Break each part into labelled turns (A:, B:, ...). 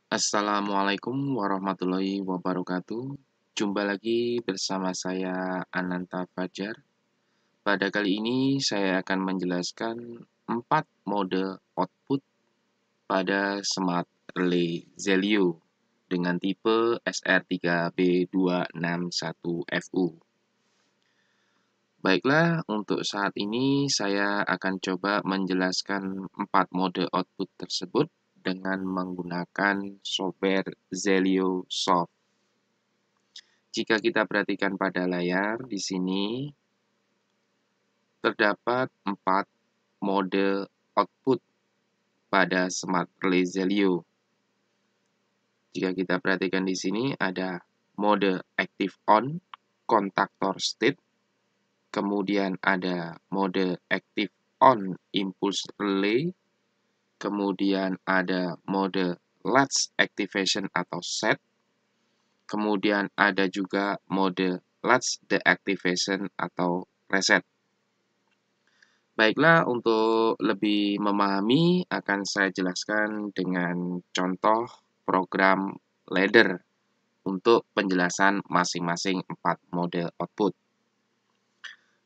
A: Assalamualaikum warahmatullahi wabarakatuh. Jumpa lagi bersama saya Ananta Fajar. Pada kali ini saya akan menjelaskan 4 mode output pada Smart Relay Zelio dengan tipe SR3B261FU. Baiklah, untuk saat ini saya akan coba menjelaskan 4 mode output tersebut dengan menggunakan software Zelio Soft. Jika kita perhatikan pada layar di sini terdapat 4 mode output pada Smart Relay Zelio. Jika kita perhatikan di sini ada mode active on, contactor state, kemudian ada mode active on impulse relay, kemudian ada mode latch activation atau set, kemudian ada juga mode latch deactivation atau reset. Baiklah, untuk lebih memahami akan saya jelaskan dengan contoh program ladder untuk penjelasan masing-masing 4 mode output.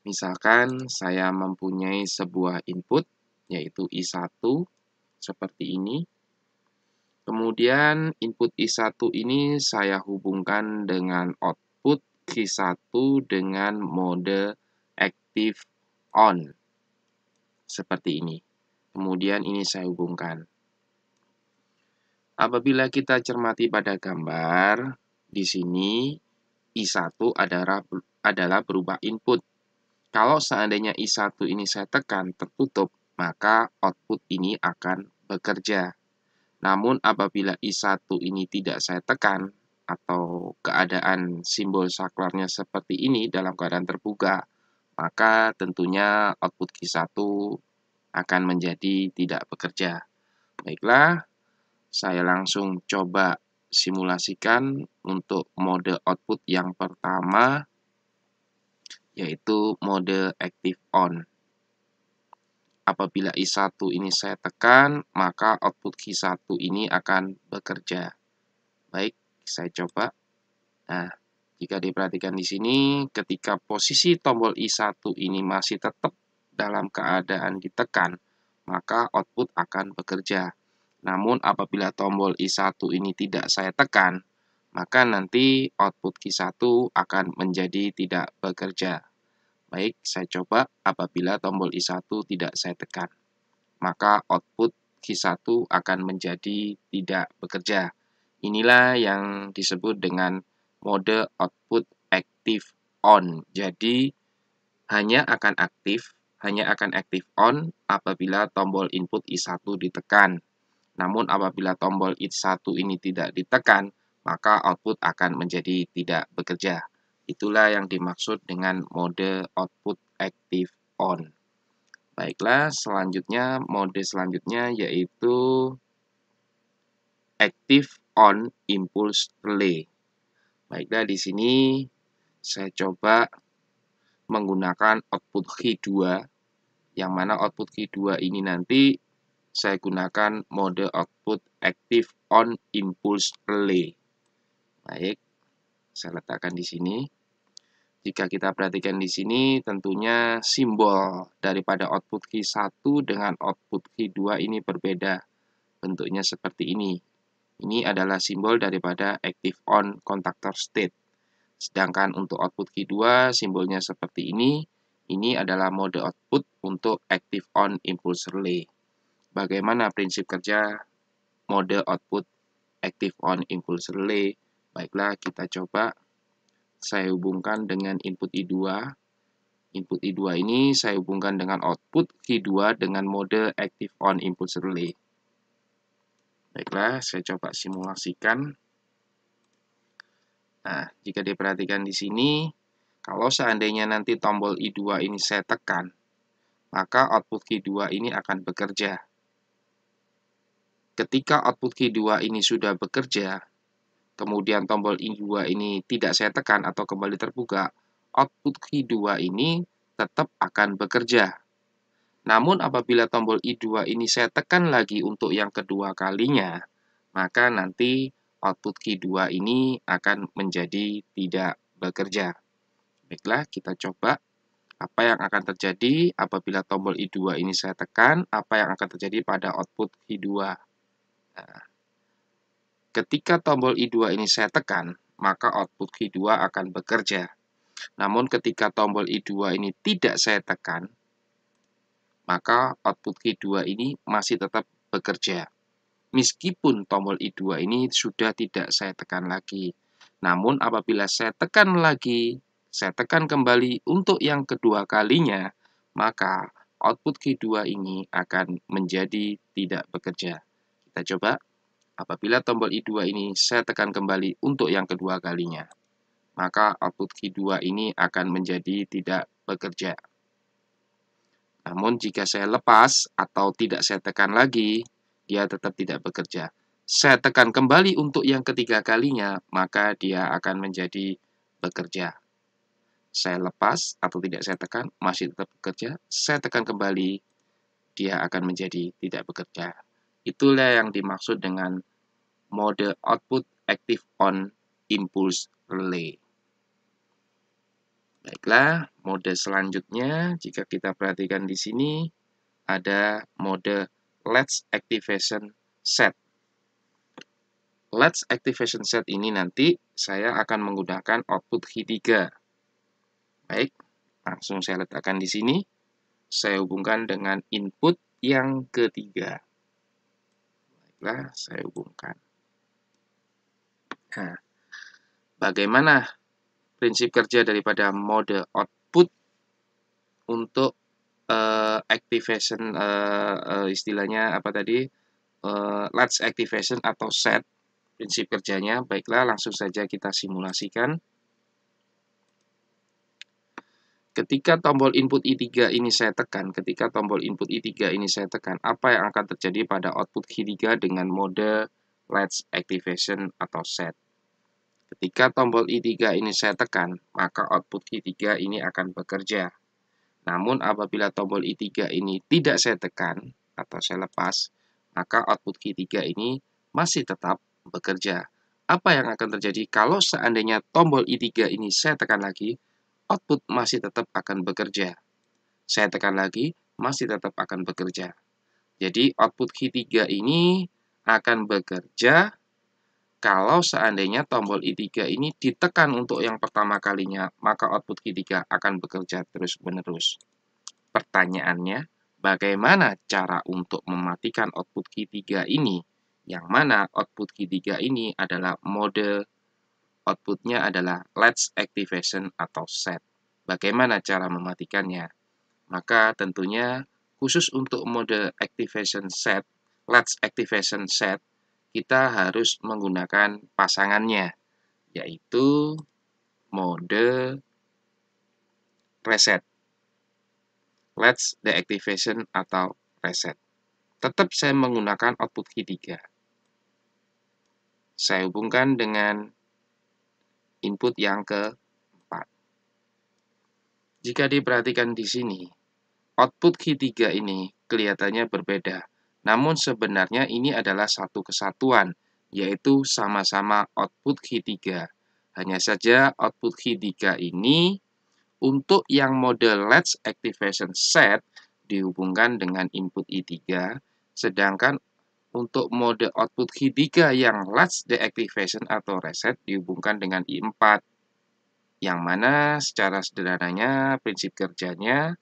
A: Misalkan saya mempunyai sebuah input yaitu I1 seperti ini. Kemudian input I1 ini saya hubungkan dengan output Q1 dengan mode active on. Seperti ini. Kemudian ini saya hubungkan. Apabila kita cermati pada gambar, di sini I1 adalah berubah input. Kalau seandainya I1 ini saya tekan tertutup, maka output ini akan bekerja. Namun apabila I1 ini tidak saya tekan, atau keadaan simbol saklarnya seperti ini dalam keadaan terbuka, maka tentunya output Q1 akan menjadi tidak bekerja. Baiklah, saya langsung coba simulasikan untuk mode output yang pertama, yaitu mode active on. Apabila I1 ini saya tekan, maka output Q1 ini akan bekerja. Baik, saya coba. Nah, jika diperhatikan di sini, ketika posisi tombol I1 ini masih tetap dalam keadaan ditekan, maka output akan bekerja. Namun apabila tombol I1 ini tidak saya tekan, maka nanti output Q1 akan menjadi tidak bekerja. Baik, saya coba apabila tombol I1 tidak saya tekan, maka output Q1 akan menjadi tidak bekerja. Inilah yang disebut dengan mode output active on. Jadi hanya akan aktif on apabila tombol input I1 ditekan. Namun apabila tombol I1 ini tidak ditekan, maka output akan menjadi tidak bekerja. Itulah yang dimaksud dengan mode output active on. Baiklah, mode selanjutnya yaitu active on impulse relay. Baiklah, di sini saya coba menggunakan output Q2, yang mana output Q2 ini nanti saya gunakan mode output active on impulse relay. Baik, saya letakkan di sini. Jika kita perhatikan di sini, tentunya simbol daripada output Q1 dengan output Q2 ini berbeda. Bentuknya seperti ini. Ini adalah simbol daripada active on contactor state. Sedangkan untuk output Q2 simbolnya seperti ini. Ini adalah mode output untuk active on impulse relay. Bagaimana prinsip kerja mode output active on impulse relay? Baiklah, kita coba. Saya hubungkan dengan input I2. Input I2 ini saya hubungkan dengan output Q2 dengan mode active on impulse relay. Baiklah, saya coba simulasikan. Nah, jika diperhatikan di sini, kalau seandainya nanti tombol I2 ini saya tekan, maka output Q2 ini akan bekerja. Ketika output Q2 ini sudah bekerja, kemudian tombol I2 ini tidak saya tekan atau kembali terbuka, output Q2 ini tetap akan bekerja. Namun apabila tombol I2 ini saya tekan lagi untuk yang kedua kalinya, maka nanti output key 2 ini akan menjadi tidak bekerja. Baiklah, kita coba apa yang akan terjadi apabila tombol I2 ini saya tekan, apa yang akan terjadi pada output key 2. Nah, ketika tombol I2 ini saya tekan, maka output key 2 akan bekerja. Namun ketika tombol I2 ini tidak saya tekan, maka output key 2 ini masih tetap bekerja. Meskipun tombol I2 ini sudah tidak saya tekan lagi. Namun apabila saya tekan lagi, saya tekan kembali untuk yang kedua kalinya, maka output key 2 ini akan menjadi tidak bekerja. Kita coba, apabila tombol I2 ini saya tekan kembali untuk yang kedua kalinya, maka output key 2 ini akan menjadi tidak bekerja. Namun jika saya lepas atau tidak saya tekan lagi, dia tetap tidak bekerja. Saya tekan kembali untuk yang ketiga kalinya, maka dia akan menjadi bekerja. Saya lepas atau tidak saya tekan, masih tetap bekerja. Saya tekan kembali, dia akan menjadi tidak bekerja. Itulah yang dimaksud dengan mode output active on impulse relay. Baiklah, mode selanjutnya jika kita perhatikan di sini ada mode latch activation set. Latch activation set ini nanti saya akan menggunakan output key 3. Baik, langsung saya letakkan di sini. Saya hubungkan dengan input yang ketiga. Baiklah, saya hubungkan. Nah, bagaimana prinsip kerja daripada mode output untuk activation istilahnya apa tadi, latch activation atau set prinsip kerjanya? Baiklah, langsung saja kita simulasikan. Ketika tombol input I3 ini saya tekan, apa yang akan terjadi pada output key 3 dengan mode latch activation atau set? Ketika tombol I3 ini saya tekan, maka output key 3 ini akan bekerja. Namun apabila tombol I3 ini tidak saya tekan atau saya lepas, maka output key 3 ini masih tetap bekerja. Apa yang akan terjadi kalau seandainya tombol I3 ini saya tekan lagi? Output masih tetap akan bekerja. Saya tekan lagi, masih tetap akan bekerja. Jadi output key 3 ini akan bekerja kalau seandainya tombol I3 ini ditekan untuk yang pertama kalinya, maka output key 3 akan bekerja terus-menerus. Pertanyaannya, bagaimana cara untuk mematikan output key 3 ini? Yang mana output key 3 ini adalah mode outputnya adalah latch activation atau set. Bagaimana cara mematikannya? Maka tentunya khusus untuk mode activation set, latch activation set, kita harus menggunakan pasangannya, yaitu mode reset. Latch deactivation atau reset. Tetap saya menggunakan output key 3. Saya hubungkan dengan input yang keempat. Jika diperhatikan di sini, output key 3 ini kelihatannya berbeda. Namun sebenarnya ini adalah satu kesatuan, yaitu sama-sama output key 3. Hanya saja output key 3 ini untuk yang mode latch activation set dihubungkan dengan input I3, sedangkan untuk mode output key 3 yang latch deactivation atau reset dihubungkan dengan I4. Yang mana secara sederhananya prinsip kerjanya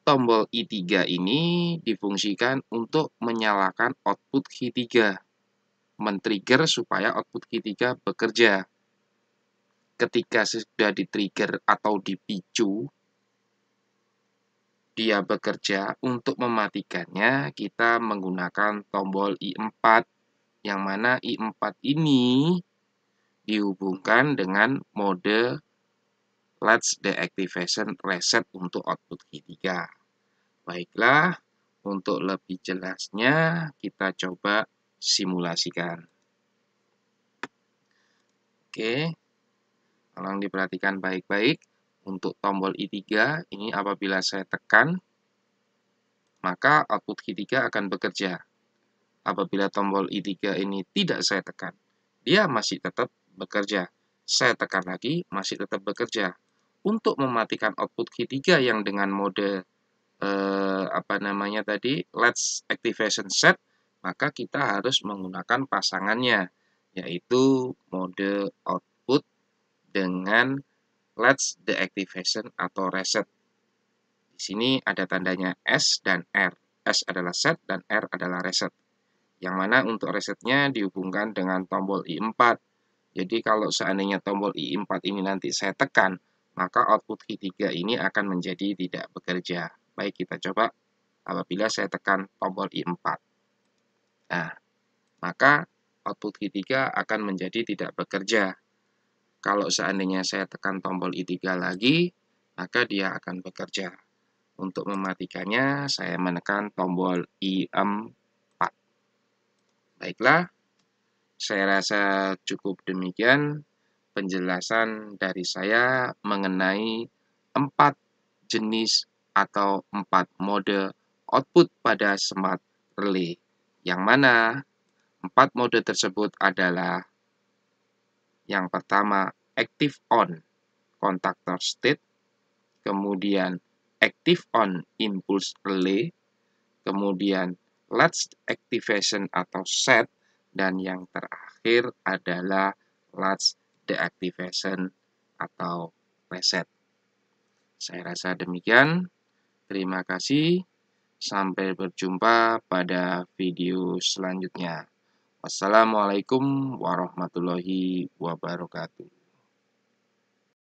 A: tombol I3 ini difungsikan untuk menyalakan output key 3, men-trigger supaya output key 3 bekerja. Ketika sudah di-trigger atau dipicu, dia bekerja. Untuk mematikannya, kita menggunakan tombol I4, yang mana I4 ini dihubungkan dengan mode latch deactivation reset untuk output key 3. Baiklah, untuk lebih jelasnya kita coba simulasikan. Oke, tolong diperhatikan baik-baik. Untuk tombol I3 ini apabila saya tekan, maka output key 3 akan bekerja. apabila tombol I3 ini tidak saya tekan, dia masih tetap bekerja. Saya tekan lagi, masih tetap bekerja. Untuk mematikan output Q3 yang dengan mode Let's Activation Set, maka kita harus menggunakan pasangannya, yaitu mode output dengan Let's Deactivation atau Reset. Di sini ada tandanya S dan R. S adalah set dan R adalah reset. Yang mana untuk resetnya dihubungkan dengan tombol I4. Jadi kalau seandainya tombol I4 ini nanti saya tekan, maka output Q3 ini akan menjadi tidak bekerja. Baik, kita coba apabila saya tekan tombol I4. Nah, maka output Q3 akan menjadi tidak bekerja. Kalau seandainya saya tekan tombol I3 lagi, maka dia akan bekerja. Untuk mematikannya, saya menekan tombol I4. Baiklah, saya rasa cukup demikian penjelasan dari saya mengenai 4 jenis atau 4 mode output pada smart relay. Yang mana 4 mode tersebut adalah yang pertama active on contactor state, kemudian active on impulse relay, kemudian latch activation atau set, dan yang terakhir adalah latch deactivation atau reset. Saya rasa demikian. Terima kasih. Sampai berjumpa pada video selanjutnya. Wassalamualaikum warahmatullahi wabarakatuh.